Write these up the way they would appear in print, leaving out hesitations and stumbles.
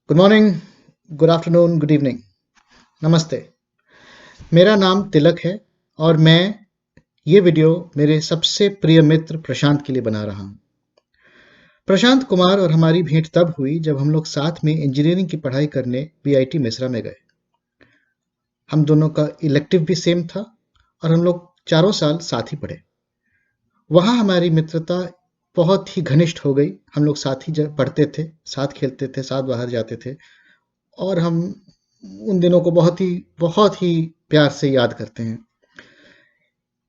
Good morning, good afternoon, good evening, नमस्ते। मेरा नाम तिलक है और मैं ये वीडियो मेरे सबसे प्रिय मित्र प्रशांत के लिए बना रहा हूँ। प्रशांत कुमार और हमारी भेंट तब हुई जब हम लोग साथ में इंजीनियरिंग की पढ़ाई करने बीआईटी मिश्रा में गए। हम दोनों का इलेक्टिव भी सेम था और हम लोग चारों साल साथ ही पढ़े। वहाँ हमारी मित्रता बहुत ही घनिष्ठ हो गई। हम लोग साथ ही पढ़ते थे, साथ खेलते थे, साथ बाहर जाते थे और हम उन दिनों को बहुत ही प्यार से याद करते हैं।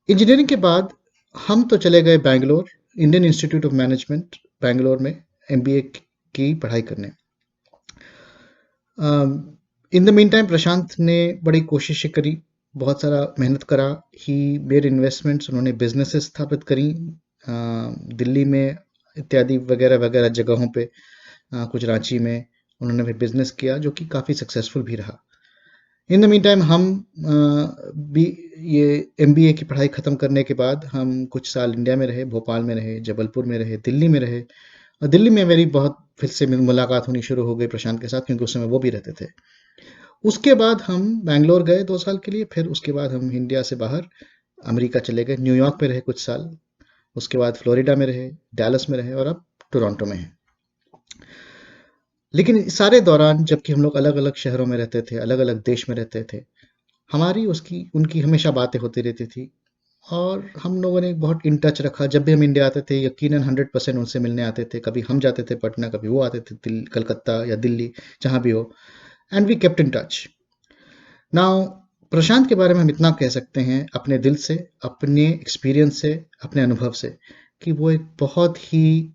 इंजीनियरिंग के बाद हम तो चले गए Bangalore, Indian institute of management Bangalore में एमबीए की पढ़ाई करने। इन द मीन टाइम प्रशांत ने बड़ी कोशिशें करी, बहुत सारा मेहनत करा। ही मेड इन्वेस्टमेंट्स, उन्होंने बिजनेसेस स्थापित करी दिल्ली में इत्यादि वगैरह वगैरह जगहों पे, कुछ रांची में उन्होंने भी बिजनेस किया जो कि काफ़ी सक्सेसफुल भी रहा। इन द मीन टाइम हम भी ये एमबीए की पढ़ाई ख़त्म करने के बाद हम कुछ साल इंडिया में रहे, भोपाल में रहे, जबलपुर में रहे, दिल्ली में रहे। और दिल्ली में मेरी बहुत फिर से मुलाकात होनी शुरू हो गई प्रशांत के साथ, क्योंकि उस समय वो भी रहते थे। उसके बाद हम बैंगलोर गए 2 साल के लिए, फिर उसके बाद हम इंडिया से बाहर अमेरिका चले गए, न्यूयॉर्क में रहे कुछ साल, उसके बाद फ्लोरिडा में रहे, डैलस में रहे और अब टोरंटो में हैं। लेकिन इस सारे दौरान जबकि हम लोग अलग-अलग शहरों में रहते थे, अलग-अलग देश में रहते थे, हमारी उसकी उनकी हमेशा बातें होती रहती थी और हम लोगों ने बहुत इन टच रखा। जब भी हम इंडिया आते थे यकीनन 100% उनसे मिलने आते थे। कभी हम जाते थे पटना, कभी वो आते थे कलकत्ता या दिल्ली, जहाँ भी हो, and we kept in touch. Now Prashant के बारे में हम इतना कह सकते हैं अपने दिल से, अपने एक्सपीरियंस से, अपने अनुभव से, कि वो एक बहुत ही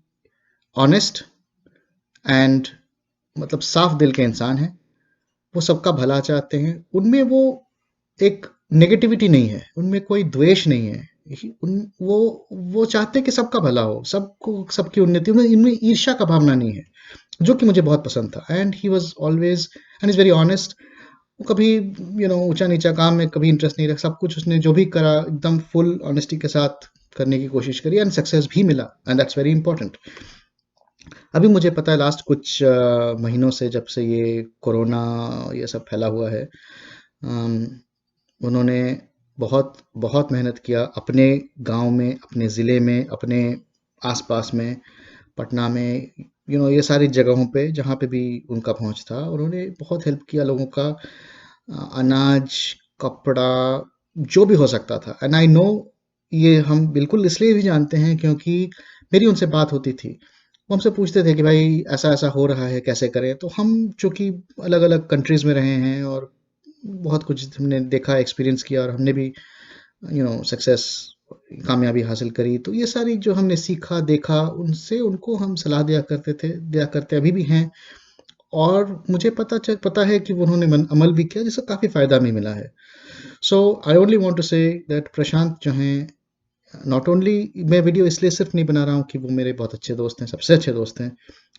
ऑनेस्ट एंड मतलब साफ दिल के इंसान हैं। वो सबका भला चाहते हैं। उनमें वो एक नेगेटिविटी नहीं है, उनमें कोई द्वेष नहीं है। वो चाहते हैं कि सबका भला हो, सबको सबकी उन्नति, उनमें इनमें ईर्ष्या का भावना नहीं है, जो कि मुझे बहुत पसंद था। And he was always and is very honest. वो कभी ऊंचा नीचा काम में कभी इंटरेस्ट नहीं रखा। सब कुछ उसने जो भी करा एकदम फुल ऑनेस्टी के साथ करने की कोशिश करी एंड सक्सेस भी मिला, एंड दैट्स वेरी इंपॉर्टेंट। अभी मुझे पता है लास्ट कुछ महीनों से, जब से ये कोरोना ये सब फैला हुआ है, उन्होंने बहुत बहुत मेहनत किया अपने गांव में, अपने ज़िले में, अपने आसपास में, पटना में, ये सारी जगहों पे जहाँ पे भी उनका पहुंच था, उन्होंने बहुत हेल्प किया लोगों का। अनाज, कपड़ा, जो भी हो सकता था। एंड आई नो, ये हम बिल्कुल इसलिए भी जानते हैं क्योंकि मेरी उनसे बात होती थी। वो हमसे पूछते थे कि भाई ऐसा ऐसा हो रहा है, कैसे करें। तो हम चूंकि अलग अलग कंट्रीज़ में रहे हैं और बहुत कुछ हमने देखा, एक्सपीरियंस किया, और हमने भी सक्सेस, कामयाबी हासिल करी। तो ये सारी जो हमने सीखा देखा, उनसे उनको हम सलाह दिया करते अभी भी हैं। और मुझे पता है कि उन्होंने अमल भी किया, जिससे काफ़ी फ़ायदा भी मिला है। So I only want to say that Prashant जो हैं, नॉट ओनली, मैं वीडियो इसलिए सिर्फ नहीं बना रहा हूँ कि वो मेरे बहुत अच्छे दोस्त हैं, सबसे अच्छे दोस्त हैं,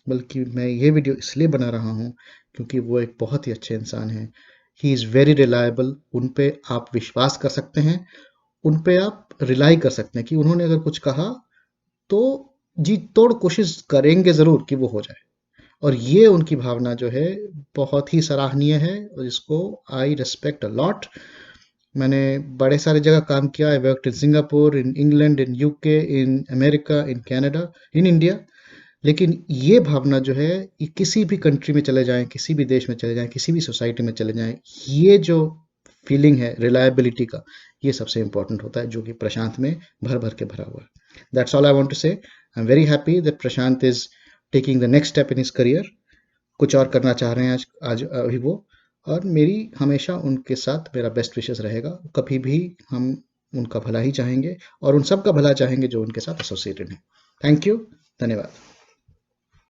बल्कि मैं ये वीडियो इसलिए बना रहा हूँ क्योंकि वो एक बहुत ही अच्छे इंसान हैं। He is very reliable. उन पे आप विश्वास कर सकते हैं, उन पे आप रिलाई कर सकते हैं कि उन्होंने अगर कुछ कहा तो जी तोड़ कोशिश करेंगे ज़रूर कि वो हो जाए। और ये उनकी भावना जो है बहुत ही सराहनीय है और इसको आई रिस्पेक्ट अ लॉट। मैंने बड़े सारे जगह काम किया। I worked in Singapore, in England, in UK, in America, in Canada, in India. लेकिन ये भावना जो है, ये किसी भी कंट्री में चले जाएं, किसी भी देश में चले जाएं, किसी भी सोसाइटी में चले जाएं, ये जो फीलिंग है रिलायबिलिटी का, ये सबसे इंपॉर्टेंट होता है, जो कि प्रशांत में भर भर के भरा हुआ है। That's all I want to say. I am very happy that Prashant is taking the next step in his career. कुछ और करना चाह रहे हैं आज आज अभी वो। और मेरी हमेशा उनके साथ मेरा बेस्ट विशेस रहेगा। कभी भी हम उनका भला ही चाहेंगे और उन सब का भला चाहेंगे जो उनके साथ एसोसिएटेड हैं। Thank you. धन्यवाद।